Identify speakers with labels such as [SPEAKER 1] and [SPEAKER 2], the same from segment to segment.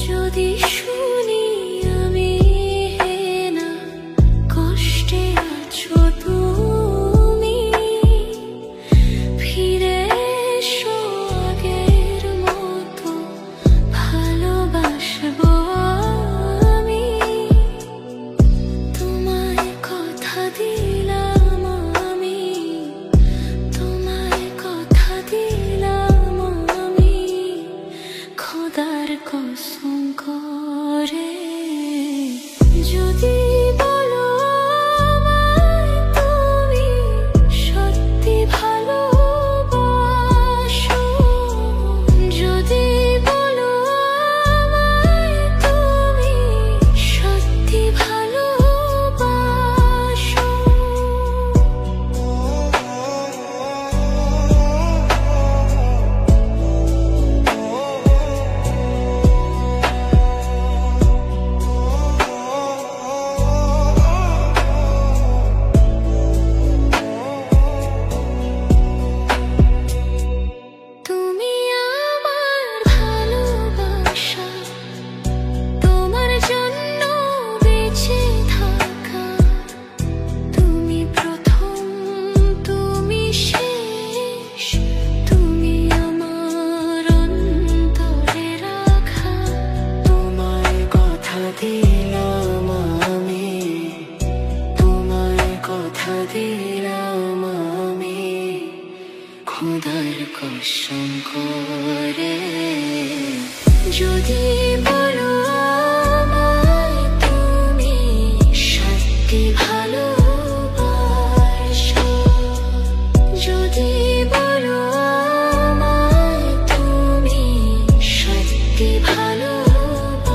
[SPEAKER 1] যদি শুনি আমি না কষ্টে আছো তুমি, ফিরে এসো আগের মতো ভালোবাসবো আমি। তোমায় কথা দিলাম আমি, তোমায় কথা দিলাম আমি, খোদার কসম করে। যদি বলো আমায় তুমি সত্যি ভালোবাসো, যদি বলো আমায় তুমি সত্যি ভালোবাসো, তুমি আমার ভালোবাসা, তোমার জন্য বেঁচে থাকা, তুমি প্রথম তুমি শেষ, তুমি আমার অন্তরে রাখা। তোমায় কথা দিলাম আমি, তোমায় কথা দিলাম আমি, খোদার কসম করে। যদি বলো আমায় তুমি সত্যি ভালোবাসো, যদি বলো আমায় তুমি সত্যি ভালোবাসো।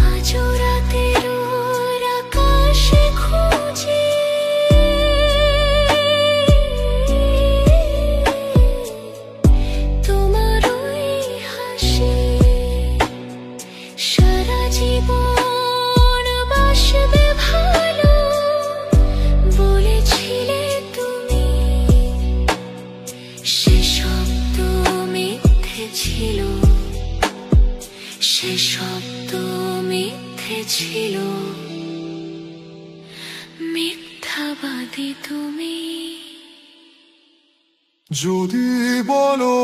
[SPEAKER 1] আজও রাতের আকাশে খুঁজি তোমার ওই হাসি, সারা জীবন বাসবে ভালো বলেছিলে তুমি। সেসব তো মিথ্যে ছিল, সেসব তো মিথ্যে ছিল, মিথ্যাবাদী তুমি।
[SPEAKER 2] যদি বলো